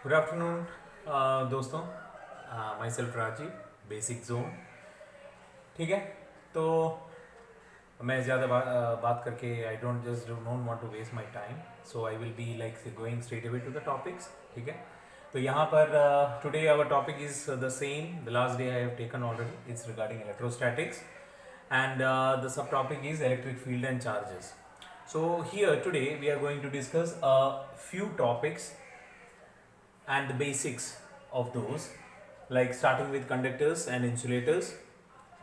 Good afternoon दोस्तों। Myself Rajeev, basic zone. ठीक है, तो मैं ज़्यादा बात करके I don't want to waste my time, so I will be like going straight away to the topics. ठीक है, तो यहाँ पर today our topic is the same, the last day I have taken already, it's regarding electrostatics and the subtopic is electric field and charges. So here today we are going to discuss a few topics and the basics of those, like starting with conductors and insulators,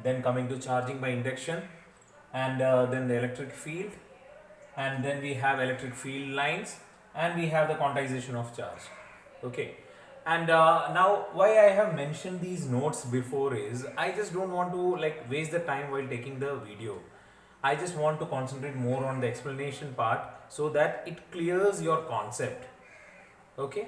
then coming to charging by induction, and then the electric field, and then we have electric field lines, and we have the quantization of charge. Okay, and now why I have mentioned these notes before is I just don't want to like waste the time while taking the video. I just want to concentrate more on the explanation part so that it clears your concept. Okay,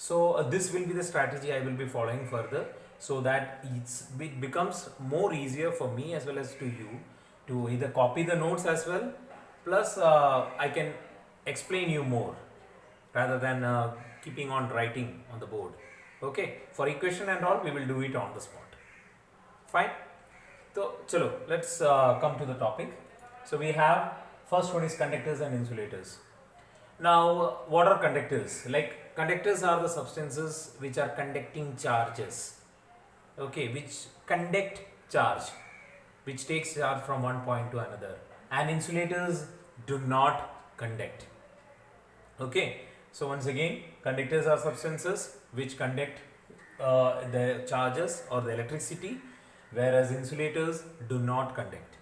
so this will be the strategy I will be following further, so that it becomes more easier for me as well as to you to either copy the notes as well, plus I can explain you more rather than keeping on writing on the board. Okay, for equation and all we will do it on the spot. Fine, so chalo, let's come to the topic. So we have, first one is conductors and insulators. Now what are conductors? Like, conductors are the substances which are conducting charges, okay, which conduct charge, which takes charge from one point to another, and insulators do not conduct. Okay, so once again, conductors are substances which conduct the charges or the electricity, whereas insulators do not conduct.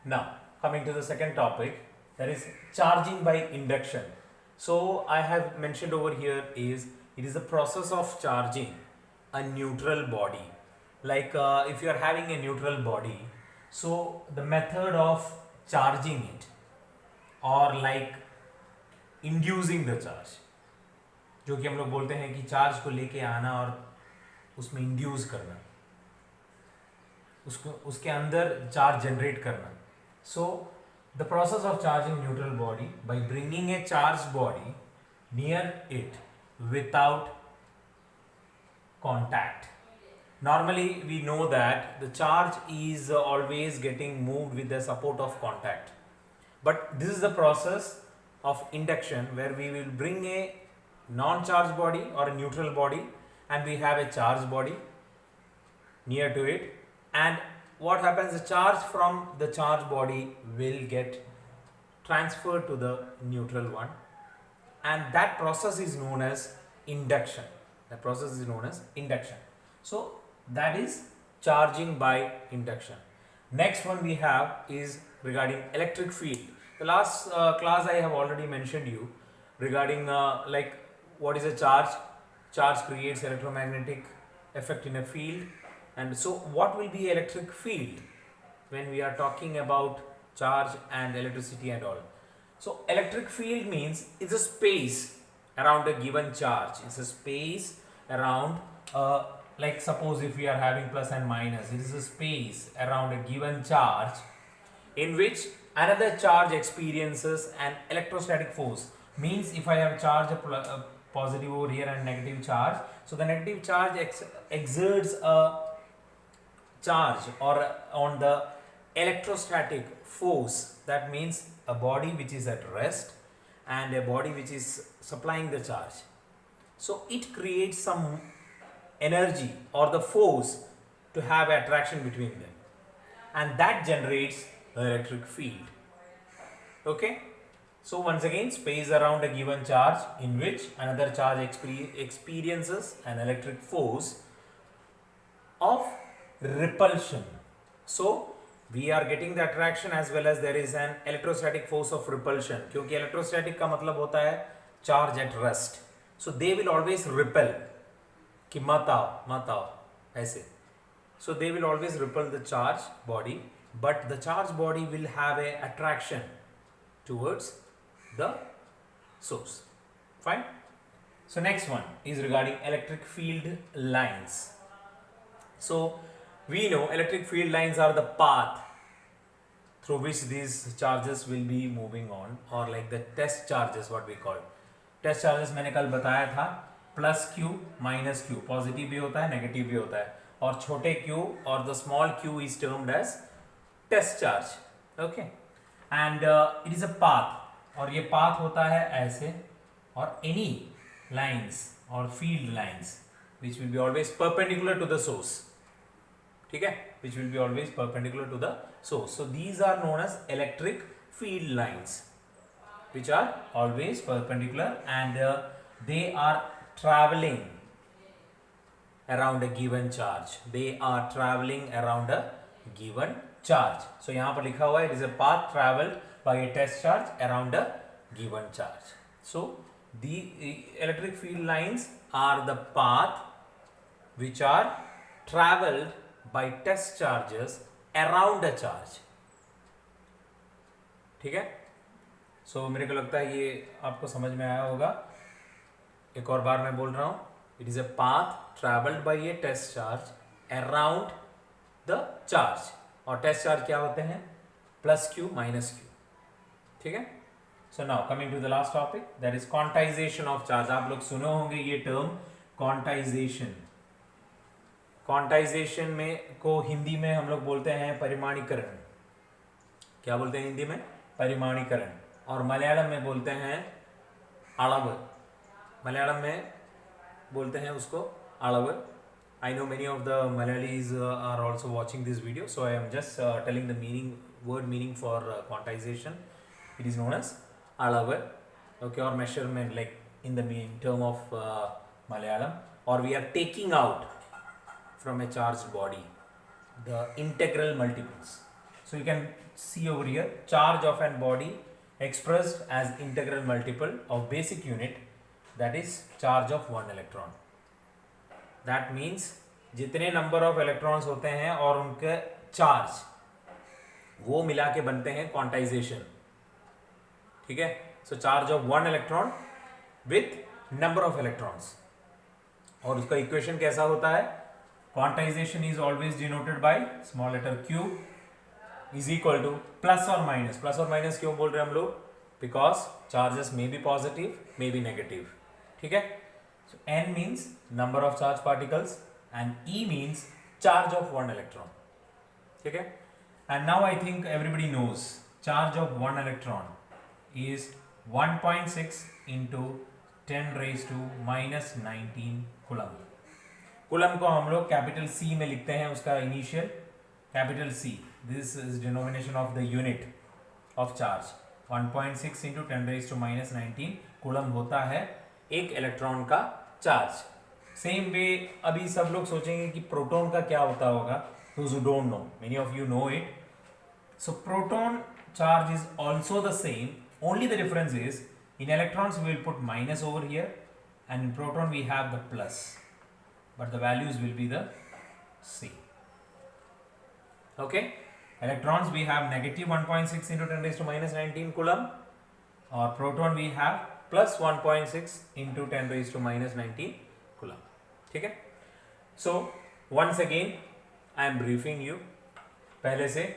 Now coming to the second topic, that is charging by induction. So I have mentioned over here is it is the process of charging a neutral body. Like if you are having a neutral body, so the method of charging it, or like inducing the charge, जो कि हम लोग बोलते हैं कि charge को लेके आना और उसमें इंड्यूस करना, उसको उसके अंदर चार्ज जनरेट करना. So the process of charging neutral body by bringing a charge body near it without contact. Normally we know that the charge is always getting moved with the support of contact, but this is the process of induction where we will bring a non-charged body or a neutral body and we have a charged body near to it, and what happens, the charge from the charged body will get transferred to the neutral one, and that process is known as induction. That process is known as induction. So that is charging by induction. Next one we have is regarding electric field. The last class I have already mentioned you regarding like what is a charge. Charge creates electromagnetic effect in a field, and so what will be electric field when we are talking about charge and electricity and all. So electric field means it's a space around a given charge. It's a space around like suppose if we are having plus and minus, it is a space around a given charge in which another charge experiences an electrostatic force. Means if I have charge a positive over here and negative charge, so the negative charge exerts a charge or on the electrostatic force. That means a body which is at rest and a body which is supplying the charge. So it creates some energy or the force to have attraction between them, and that generates the electric field. Okay, so once again, space around a given charge in which another charge experiences an electric force of repulsion. So we are getting the attraction as well as there is an electrostatic force of repulsion, क्योंकि electrostatic का मतलब होता है charge at rest. So they will always repel, कि मत आओ ऐसे. So they will always repel the charge body, but the charge body will have a attraction towards the source. Fine. So next one is regarding electric field lines. So we know electric field lines are the path through which these charges will be moving on, or like the test charges, what we call test charges. मैंने कल बताया था plus Q minus Q, positive भी होता है negative भी होता है, और छोटे क्यू और the small Q is termed as test charge. Okay, and it is a path, और ये पाथ होता है ऐसे, और एनी लाइंस और field lines which will be always perpendicular to the source. ठीक है, which will be always perpendicular to the source. So these are known as electric field lines, which are always perpendicular, and they are traveling around a given charge. They are traveling around a given charge. So यहाँ पर लिखा हुआ है it is a path traveled by a test charge around a given charge. So the electric field lines are the path which are traveled by test charges around a charge. ठीक है, सो मेरे को लगता है ये आपको समझ में आया होगा. एक और बार मैं बोल रहा हूं, it is a path travelled by a test charge around the charge, और टेस्ट चार्ज क्या होते हैं, प्लस क्यू माइनस क्यू. ठीक है, so now coming to the last topic, that is quantisation of charge. आप लोग सुने होंगे ये टर्म क्वांटाइजेशन. क्वांटाइजेशन में को हिंदी में हम लोग बोलते हैं परिमाणीकरण. क्या बोलते हैं हिंदी में, परिमाणीकरण, और मलयालम में बोलते हैं अळव. मलयालम में बोलते हैं उसको अळव. I know many of the Malayalis are also watching this video, so I am just telling the meaning, word meaning for quantization. It is known as अळव. ओके, और measurement like in the term of Malayalam, और we are taking out from a charged body the integral multiples. So you can see over here charge of an body expressed as integral multiple of basic unit, that is charge of one electron. That means जितने number of electrons होते हैं और उनके charge वो मिला के बनते हैं quantization. ठीक है, so charge of one electron with number of electrons, और उसका equation कैसा होता है, quantization is always denoted by small letter q is equal to plus or minus. प्लस और माइनस क्यों बोल रहे हैं हम लोग, because charges may be positive may be negative. ठीक है, so n means number of charge particles and e means charge of one electron. ठीक है, and now I think everybody knows charge of one electron is 1.6 into 10 raised to minus 19 coulomb. Coulomb को हम लोग capital C में लिखते हैं, उसका initial capital C. This is denomination of the unit of charge. 1.6 into 10 raised to minus 19 coulomb होता है एक इलेक्ट्रॉन का चार्ज. सेम वे अभी सब लोग सोचेंगे कि प्रोटॉन का क्या होता होगा. Those who don't know, many of you know it. So proton charge is also the same, only the difference is in electrons we will put minus over here, and in proton we have the plus, but the values will be the same. Okay, electrons we have negative 1.6 into 10 raised to minus 19 coulomb, or proton we have plus 1.6 into 10 raised to minus 19 coulomb. ठीक है, so once again I am briefing you. पहले से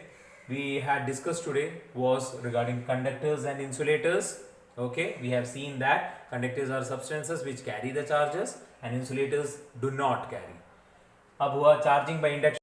we had discussed today was regarding conductors and insulators. Okay, we have seen that conductors are substances which carry the charges and insulators do not carry. अब हुआ charging by induction.